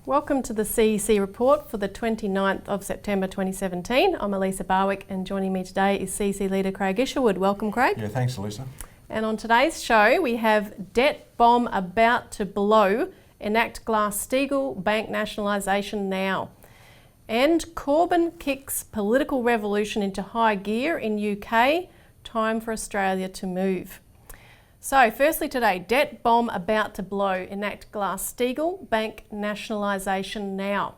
Welcome to the CEC Report for the 29th of September 2017. I'm Elisa Barwick, and joining me today is CEC leader Craig Isherwood. Welcome, Craig. Yeah, thanks, Elisa. And on today's show, we have debt bomb about to blow, enact Glass-Steagall, bank nationalisation now. And Corbyn kicks political revolution into high gear in UK, time for Australia to move. So firstly today, debt bomb about to blow, enact Glass-Steagall, bank nationalisation now.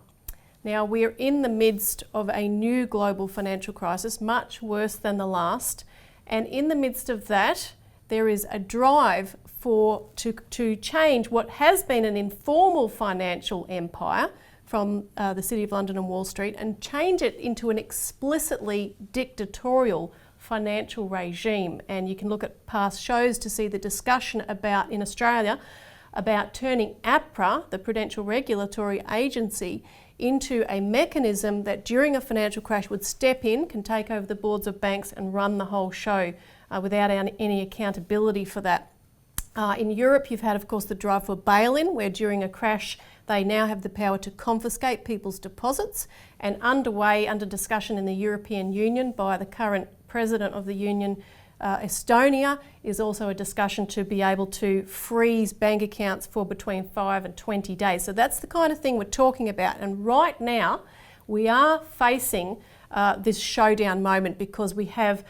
Now we're in the midst of a new global financial crisis, much worse than the last, and in the midst of that there is a drive to change what has been an informal financial empire from the City of London and Wall Street and change it into an explicitly dictatorial financial regime. And you can look at past shows to see the discussion about in Australia about turning APRA, the Prudential Regulatory Agency, into a mechanism that during a financial crash would step in, can take over the boards of banks and run the whole show without any accountability for that. In Europe, you've had, of course, the drive for bail-in, where during a crash they now have the power to confiscate people's deposits, and underway under discussion in the European Union by the current President of the Union, Estonia, is also a discussion to be able to freeze bank accounts for between 5 and 20 days. So that's the kind of thing we're talking about. And right now we are facing this showdown moment because we have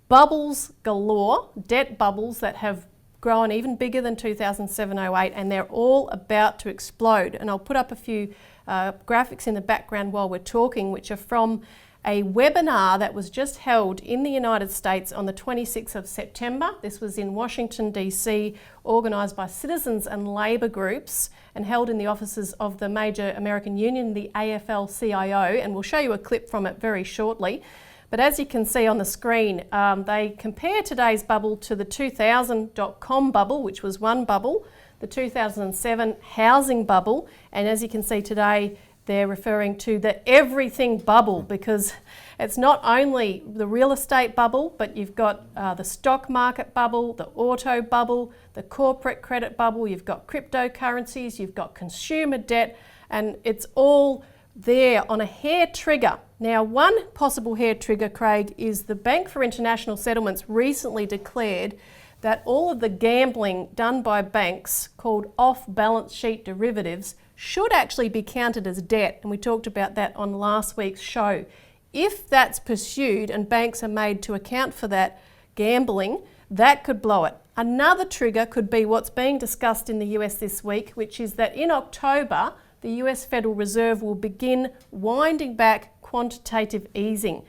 bubbles galore, debt bubbles that have grown even bigger than 2007-08, and they're all about to explode. And I'll put up a few graphics in the background while we're talking, which are from a webinar that was just held in the United States on the 26th of September. This was in Washington, DC, organised by citizens and labour groups and held in the offices of the major American union, the AFL-CIO, and we'll show you a clip from it very shortly. But as you can see on the screen, they compare today's bubble to the 2000 dot-com bubble, which was one bubble, the 2007 housing bubble, and as you can see today, they're referring to the everything bubble because it's not only the real estate bubble, but you've got the stock market bubble, the auto bubble, the corporate credit bubble, you've got cryptocurrencies, you've got consumer debt, and it's all there on a hair trigger. Now, one possible hair trigger, Craig, is the Bank for International Settlements recently declared that all of the gambling done by banks called off-balance sheet derivatives should actually be counted as debt, and we talked about that on last week's show. If that's pursued and banks are made to account for that gambling, that could blow it. Another trigger could be what's being discussed in the US this week, which is that in October, the US Federal Reserve will begin winding back quantitative easing.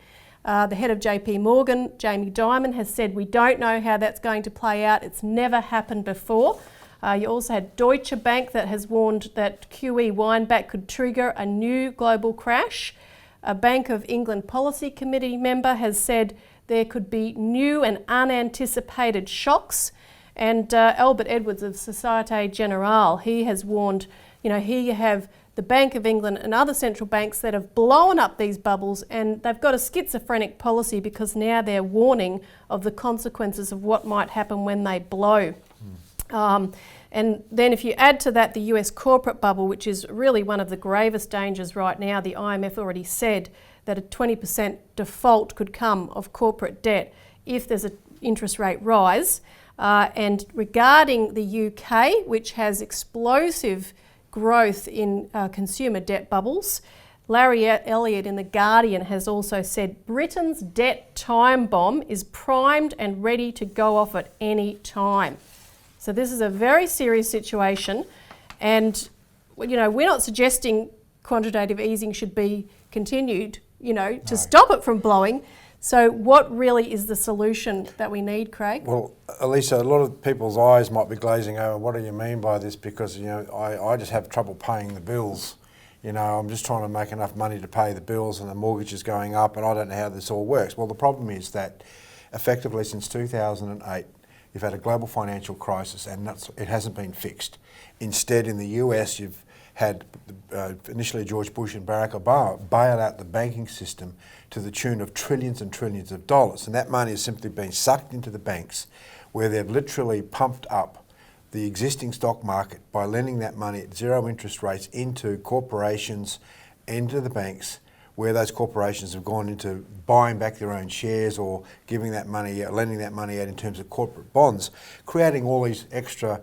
The head of JP Morgan, Jamie Dimon, has said we don't know how that's going to play out. It's never happened before. You also had Deutsche Bank that has warned that QE windback could trigger a new global crash. A Bank of England Policy Committee member has said there could be new and unanticipated shocks. And Albert Edwards of Societe Generale, he has warned, here you have the Bank of England and other central banks that have blown up these bubbles, and they've got a schizophrenic policy because now they're warning of the consequences of what might happen when they blow. And then if you add to that the US corporate bubble, which is really one of the gravest dangers right now, the IMF already said that a 20% default could come of corporate debt if there's an interest rate rise. And regarding the UK, which has explosive growth in consumer debt bubbles, Larry Elliott in The Guardian has also said Britain's debt time bomb is primed and ready to go off at any time. So this is a very serious situation, and we're not suggesting quantitative easing should be continued, to stop it from blowing. So what really is the solution that we need, Craig? Well, Elisa, a lot of people's eyes might be glazing over. What do you mean by this? Because I just have trouble paying the bills. I'm just trying to make enough money to pay the bills, and the mortgage is going up, and I don't know how this all works. Well, the problem is that effectively since 2008, you've had a global financial crisis, and it hasn't been fixed. Instead, in the US, you've had initially George Bush and Barack Obama bail out the banking system to the tune of trillions and trillions of dollars. And that money has simply been sucked into the banks, where they've literally pumped up the existing stock market by lending that money at zero interest rates into corporations, into the banks, where those corporations have gone into buying back their own shares or giving that money, lending that money out in terms of corporate bonds, creating all these extra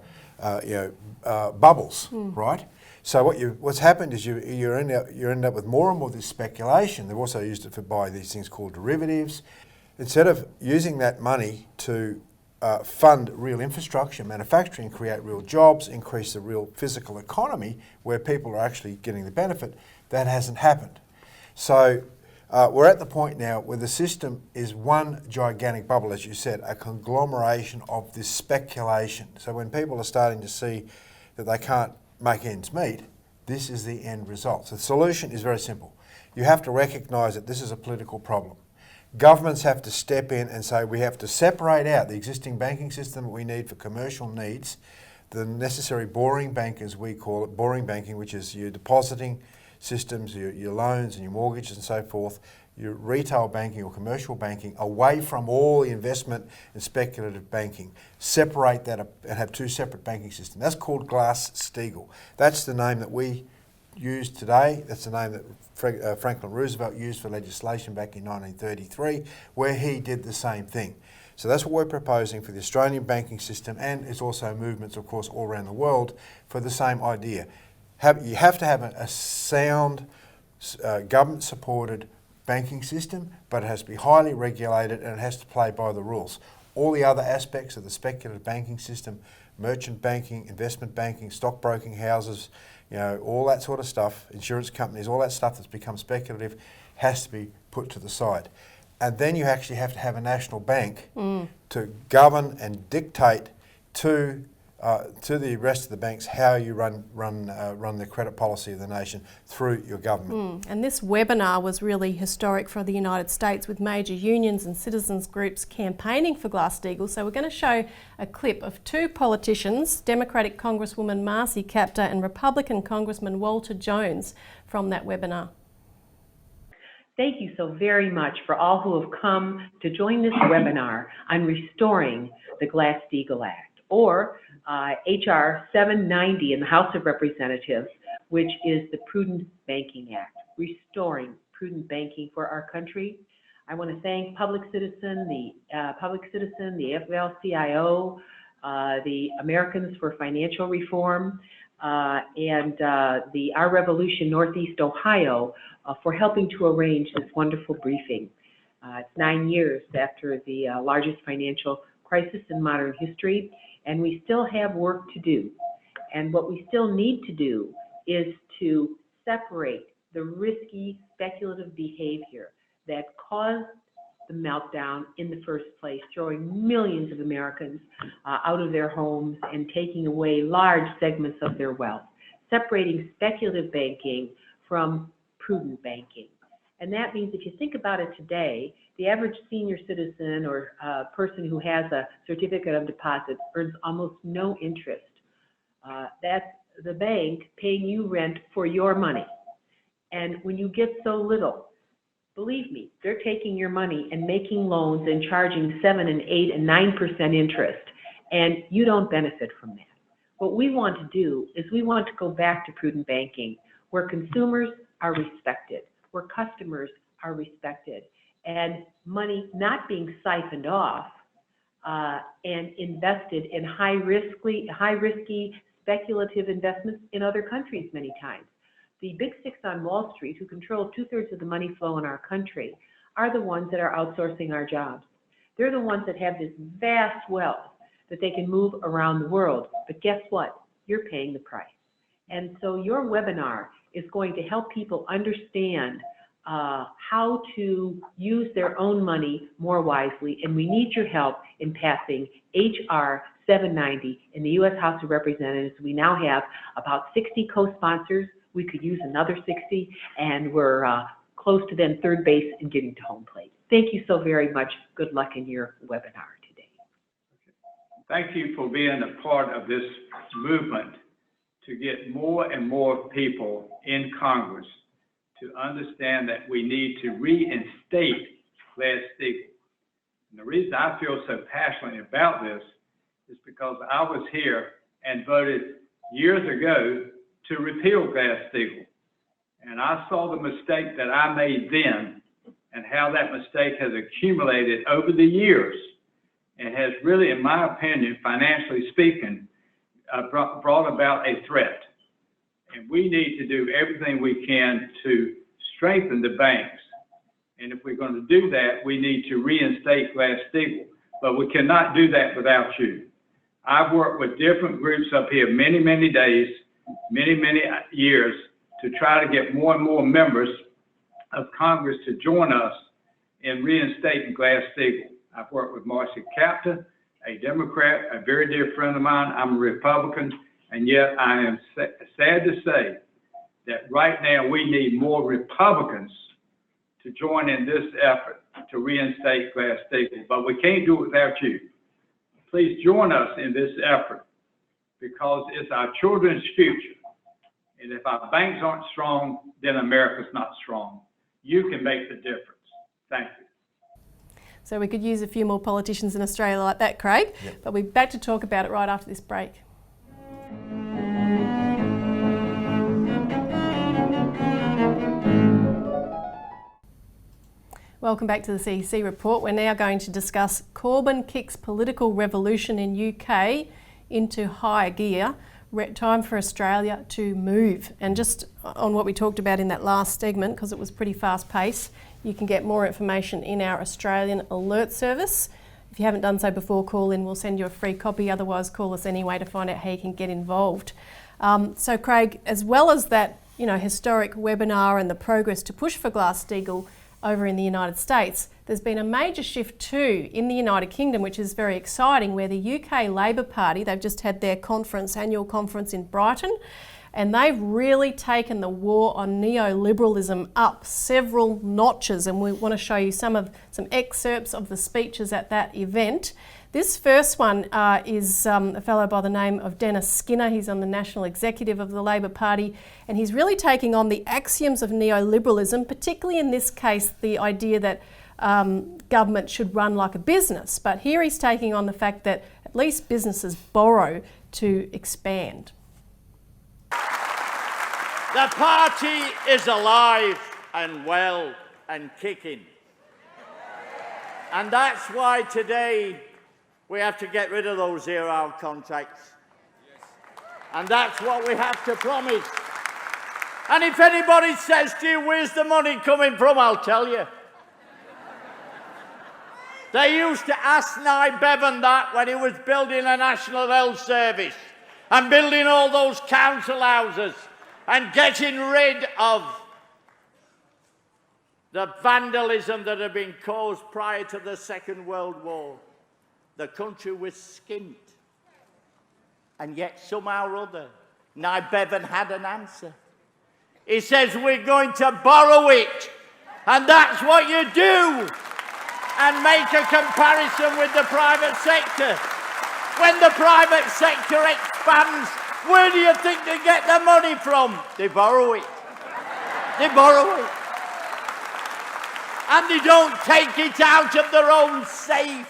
bubbles, right? So what's happened is you end up with more and more of this speculation. They've also used it for buy these things called derivatives. Instead of using that money to fund real infrastructure, manufacturing, create real jobs, increase the real physical economy where people are actually getting the benefit, that hasn't happened. So we're at the point now where the system is one gigantic bubble, as you said, a conglomeration of this speculation. So when people are starting to see that they can't make ends meet, this is the end result. So the solution is very simple. You have to recognise that this is a political problem. Governments have to step in and say we have to separate out the existing banking system that we need for commercial needs, the necessary boring bank, as we call it, boring banking, which is your depositing systems, your loans and your mortgages and so forth, your retail banking or commercial banking, away from all the investment and speculative banking. Separate that up and have two separate banking systems. That's called Glass-Steagall. That's the name that we use today. That's the name that Franklin Roosevelt used for legislation back in 1933, where he did the same thing. So that's what we're proposing for the Australian banking system, and it's also movements, of course, all around the world for the same idea. You have to have a sound, government-supported banking system, but it has to be highly regulated and it has to play by the rules. All the other aspects of the speculative banking system, merchant banking, investment banking, stockbroking houses, all that sort of stuff, insurance companies, all that stuff that's become speculative has to be put to the side. And then you actually have to have a national bank to govern and dictate to the rest of the banks how you run the credit policy of the nation through your government. And this webinar was really historic for the United States, with major unions and citizens groups campaigning for Glass-Steagall. So we're going to show a clip of two politicians, Democratic Congresswoman Marcy Kaptur and Republican Congressman Walter Jones, from that webinar. Thank you so very much for all who have come to join this webinar on restoring the Glass-Steagall Act, or H.R. 790 in the House of Representatives, which is the Prudent Banking Act, restoring prudent banking for our country. I want to thank Public Citizen, the AFL-CIO, the Americans for Financial Reform, and Our Revolution Northeast Ohio for helping to arrange this wonderful briefing. It's 9 years after the largest financial crisis in modern history, and we still have work to do. And what we still need to do is to separate the risky speculative behavior that caused the meltdown in the first place, throwing millions of Americans out of their homes and taking away large segments of their wealth, separating speculative banking from prudent banking. And that means, if you think about it today, the average senior citizen or person who has a certificate of deposit earns almost no interest. That's the bank paying you rent for your money. And when you get so little, believe me, they're taking your money and making loans and charging 7 and 8 and 9% interest, and you don't benefit from that. What we want to do is we want to go back to prudent banking, where consumers are respected, where customers are respected, and money not being siphoned off and invested in high risky speculative investments in other countries many times. The big six on Wall Street, who control 2/3 of the money flow in our country, are the ones that are outsourcing our jobs. They're the ones that have this vast wealth that they can move around the world. But guess what? You're paying the price. And so your webinar is going to help people understand how to use their own money more wisely, and we need your help in passing H.R. 790 in the U.S. House of Representatives. We now have about 60 co-sponsors. We could use another 60, and we're close to then third base and getting to home plate. Thank you so very much. Good luck in your webinar today. Thank you for being a part of this movement to get more and more people in Congress to understand that we need to reinstate Glass-Steagall. And the reason I feel so passionately about this is because I was here and voted years ago to repeal Glass-Steagall. And I saw the mistake that I made then and how that mistake has accumulated over the years and has really, in my opinion, financially speaking, brought about a threat. And we need to do everything we can to strengthen the banks. And if we're going to do that, we need to reinstate Glass-Steagall. But we cannot do that without you. I've worked with different groups up here many, many days, many years to try to get more and more members of Congress to join us in reinstating Glass-Steagall. I've worked with Marcy Kaptur, a Democrat, a very dear friend of mine. I'm a Republican, and yet I am sad to say that right now we need more Republicans to join in this effort to reinstate Glass-Steagall, but we can't do it without you. Please join us in this effort because it's our children's future. And if our banks aren't strong, then America's not strong. You can make the difference. Thank you. So we could use a few more politicians in Australia like that, Craig. Yep. But we're back to talk about it right after this break. Welcome back to the CEC Report. We're now going to discuss Corbyn kicks political revolution in UK into high gear. Time for Australia to move. And just on what we talked about in that last segment, because it was pretty fast paced, you can get more information in our Australian alert service. If you haven't done so before, call in, we'll send you a free copy. Otherwise, call us anyway to find out how you can get involved. So Craig, as well as that, historic webinar and the progress to push for Glass-Steagall over in the United States, there's been a major shift too in the United Kingdom, which is very exciting, where the UK Labor Party, they've just had their annual conference in Brighton, and they've really taken the war on neoliberalism up several notches, and we want to show you some excerpts of the speeches at that event. This first one is a fellow by the name of Dennis Skinner. He's on the National Executive of the Labor Party, and he's really taking on the axioms of neoliberalism, particularly in this case the idea that government should run like a business. But here he's taking on the fact that at least businesses borrow to expand. The party is alive and well and kicking. And that's why today we have to get rid of those 0-hour contracts. And that's what we have to promise. And if anybody says to you, where's the money coming from, I'll tell you. They used to ask Nye Bevan that when he was building a National Health Service and building all those council houses and getting rid of the vandalism that had been caused prior to the Second World War. The country was skint. And yet somehow or other, Nye Bevan had an answer. He says, we're going to borrow it. And that's what you do. And make a comparison with the private sector. When the private sector expands, where do you think they get the money from? They borrow it. They borrow it. And they don't take it out of their own safe.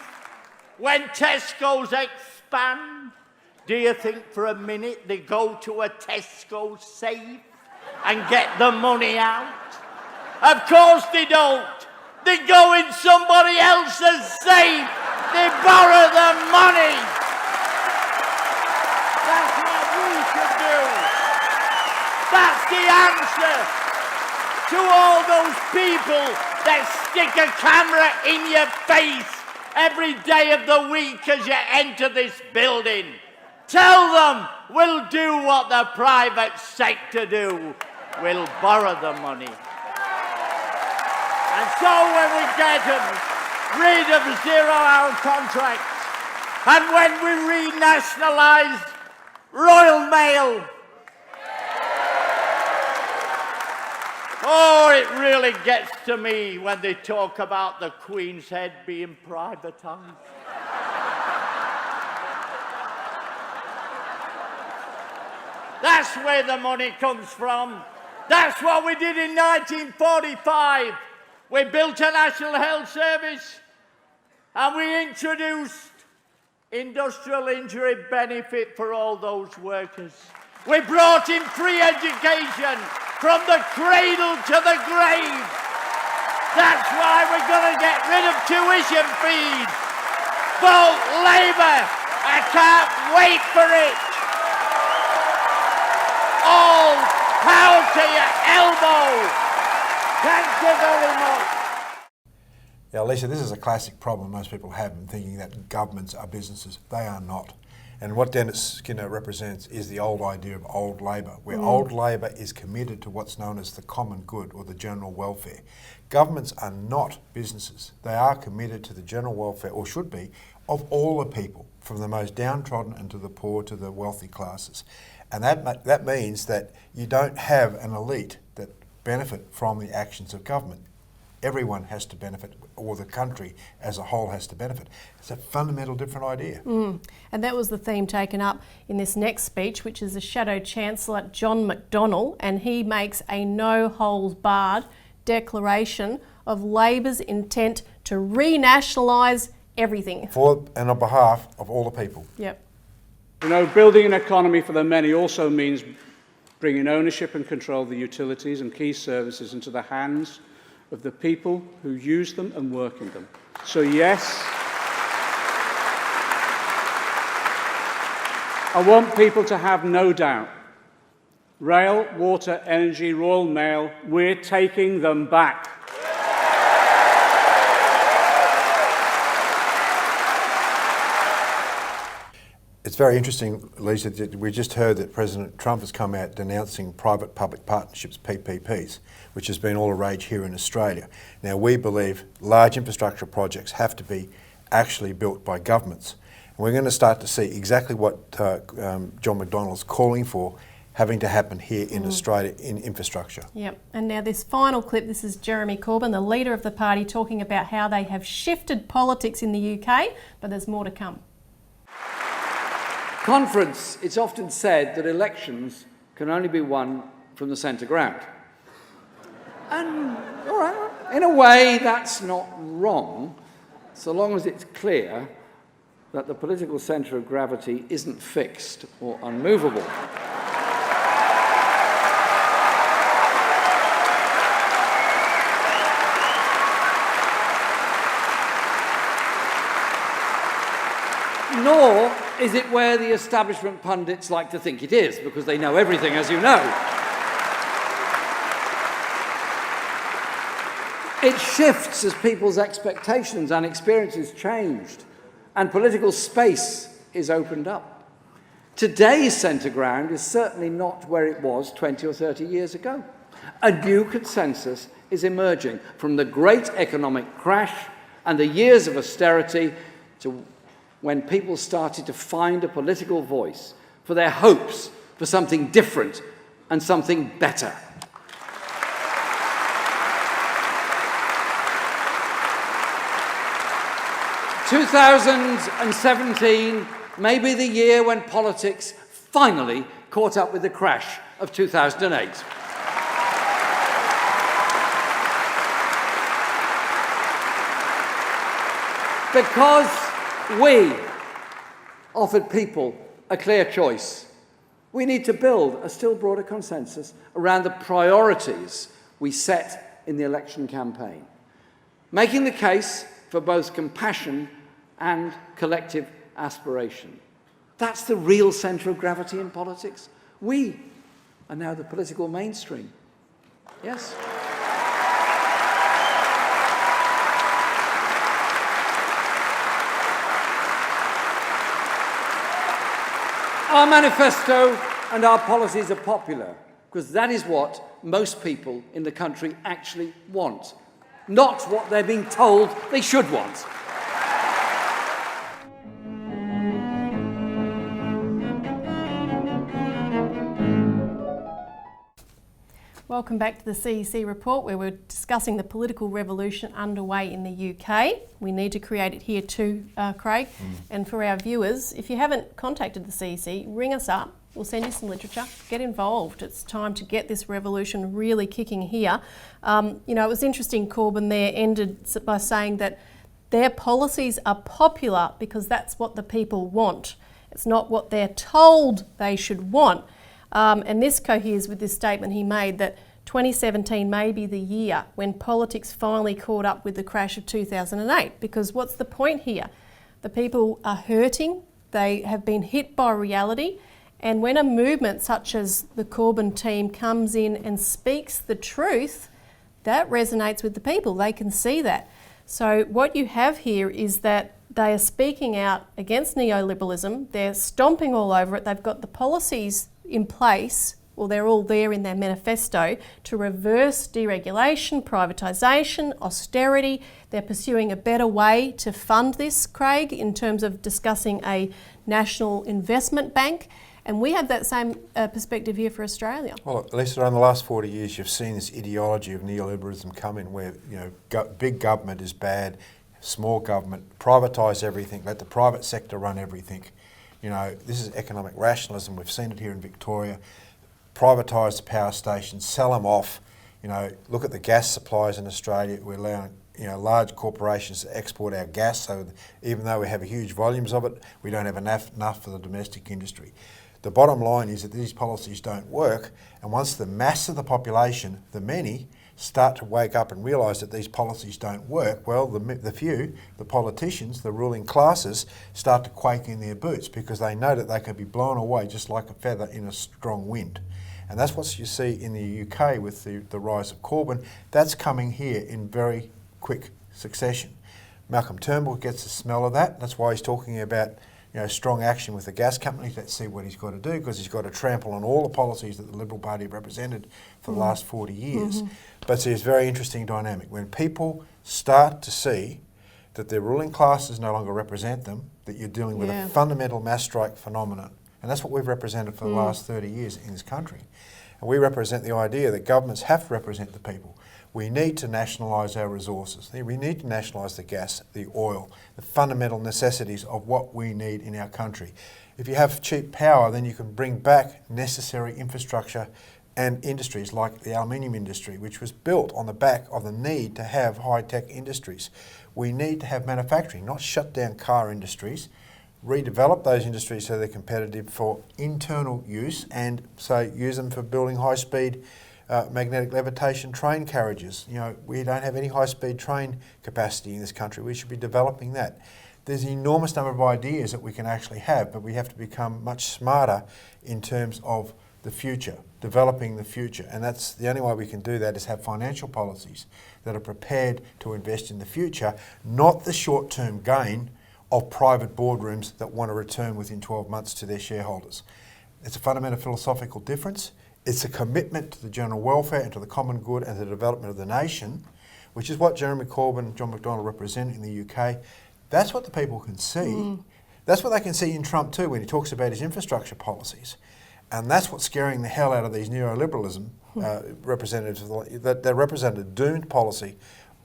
When Tesco's expand, do you think for a minute they go to a Tesco safe and get the money out? Of course they don't. They go in somebody else's safe. They borrow the money. That's what we should do. That's the answer to all those people that stick a camera in your face every day of the week as you enter this building. Tell them we'll do what the private sector do. We'll borrow the money. And so when we get rid of 0-hour contracts, and when we renationalise Royal Mail, oh, it really gets to me when they talk about the Queen's Head being privatised. That's where the money comes from. That's what we did in 1945. We built a National Health Service and we introduced industrial injury benefit for all those workers. We brought in free education from the cradle to the grave. That's why we're going to get rid of tuition fees. Vote Labour. I can't wait for it. All power to your elbow. Thank you very much. Yeah, Elisa, this is a classic problem most people have in thinking that governments are businesses. They are not. And what Dennis Skinner represents is the old idea of old Labor, where old Labor is committed to what's known as the common good or the general welfare. Governments are not businesses. They are committed to the general welfare, or should be, of all the people, from the most downtrodden and to the poor to the wealthy classes. And that means that you don't have an elite that benefit from the actions of government. Everyone has to benefit, or the country as a whole has to benefit. It's a fundamental different idea. And that was the theme taken up in this next speech, which is the Shadow Chancellor, John McDonnell, and he makes a no-holds-barred declaration of Labor's intent to renationalise everything. For and on behalf of all the people. Yep. You know, building an economy for the many also means bringing ownership and control of the utilities and key services into the hands of the people who use them and work in them. So yes, I want people to have no doubt. Rail, water, energy, Royal Mail, we're taking them back. It's very interesting, Lisa, that we just heard that President Trump has come out denouncing private-public partnerships, PPPs, which has been all the rage here in Australia. Now, we believe large infrastructure projects have to be actually built by governments. And we're going to start to see exactly what John McDonnell is calling for having to happen here in Australia in infrastructure. Yep. And now this final clip, this is Jeremy Corbyn, the leader of the party, talking about how they have shifted politics in the UK, but there's more to come. Conference, it's often said that elections can only be won from the centre ground. And, all right, in a way, that's not wrong, so long as it's clear that the political centre of gravity isn't fixed or unmovable. Nor is it where the establishment pundits like to think it is, because they know everything, as you know. It shifts as people's expectations and experiences changed, and political space is opened up. Today's centre ground is certainly not where it was 20 or 30 years ago. A new consensus is emerging from the great economic crash and the years of austerity to when people started to find a political voice for their hopes for something different and something better. "2017 may be the year when politics finally caught up with the crash of 2008. Because we offered people a clear choice. We need to build a still broader consensus around the priorities we set in the election campaign, making the case for both compassion and collective aspiration. That's the real centre of gravity in politics. We are now the political mainstream. Yes. Our manifesto and our policies are popular because that is what most people in the country actually want, not what they're being told they should want. Welcome back to the CEC Report, where we're discussing the political revolution underway in the UK. We need to create it here too, Craig. And for our viewers, if you haven't contacted the CEC, ring us up. We'll send you some literature. Get involved. It's time to get this revolution really kicking here. You know, it was interesting, Corbyn there ended by saying that their policies are popular because that's what the people want. It's not what they're told they should want. And this coheres with this statement he made that 2017 may be the year when politics finally caught up with the crash of 2008. Because what's the point here? The people are hurting, they have been hit by reality, and when a movement such as the Corbyn team comes in and speaks the truth, that resonates with the people. They can see that. So what you have here is that they are speaking out against neoliberalism, they're stomping all over it, they've got the policies in place, well, they're all there in their manifesto, to reverse deregulation, privatisation, austerity. They're pursuing a better way to fund this, Craig, in terms of discussing a national investment bank. And we have that same perspective here for Australia. Well, at least in the last 40 years, you've seen this ideology of neoliberalism come in where, big government is bad, small government, privatise everything, let the private sector run everything. This is economic rationalism. We've seen it here in Victoria. Privatise the power stations, sell them off. Look at the gas supplies in Australia. We're allowing large corporations to export our gas, so even though we have huge volumes of it, we don't have enough for the domestic industry. The bottom line is that these policies don't work, and once the mass of the population, the many, start to wake up and realise that these policies don't work, well, the few, the politicians, the ruling classes, start to quake in their boots because they know that they could be blown away just like a feather in a strong wind. And that's what you see in the UK with the rise of Corbyn. That's coming here in very quick succession. Malcolm Turnbull gets the smell of that. That's why he's talking about strong action with the gas companies. Let's see what he's got to do, because he's got to trample on all the policies that the Liberal Party have represented for the last 40 years. But see, it's a very interesting dynamic. When people start to see that their ruling classes no longer represent them, that you're dealing with a fundamental mass strike phenomenon. And that's what we've represented for the last 30 years in this country. And we represent the idea that governments have to represent the people. We need to nationalise our resources. We need to nationalise the gas, the oil, the fundamental necessities of what we need in our country. If you have cheap power, then you can bring back necessary infrastructure and industries like the aluminium industry, which was built on the back of the need to have high-tech industries. We need to have manufacturing, not shut down car industries, redevelop those industries so they're competitive for internal use, and so use them for building high-speed magnetic levitation train carriages. We don't have any high-speed train capacity in this country. We should be developing that. There's an enormous number of ideas that we can actually have, but we have to become much smarter in terms of the future, developing the future. And that's the only way we can do that, is have financial policies that are prepared to invest in the future, not the short-term gain of private boardrooms that want a return within 12 months to their shareholders. It's a fundamental philosophical difference. It's a commitment to the general welfare and to the common good and the development of the nation, which is what Jeremy Corbyn and John McDonnell represent in the UK. That's what the people can see. That's what they can see in Trump too when he talks about his infrastructure policies. And that's what's scaring the hell out of these neoliberalism representatives, that they represent a doomed policy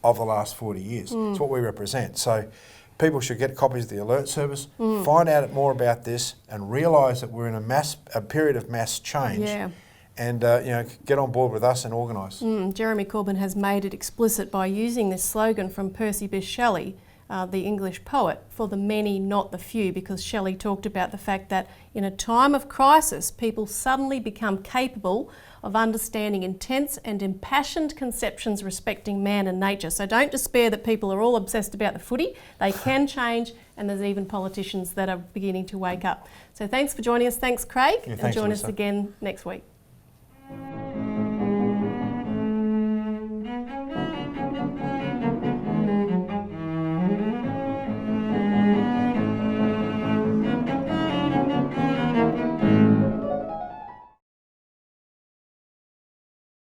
of the last 40 years. It's what we represent. So people should get copies of the alert service, find out more about this, and realise that we're in a period of mass change. And get on board with us and organise. Jeremy Corbyn has made it explicit by using this slogan from Percy Bysshe Shelley, the English poet, for the many, not the few, because Shelley talked about the fact that in a time of crisis, people suddenly become capable of understanding intense and impassioned conceptions respecting man and nature. So don't despair that people are all obsessed about the footy. They can change, and there's even politicians that are beginning to wake up. So thanks for joining us. Thanks, Craig. Yeah, thanks, and join Elisa. us again next week.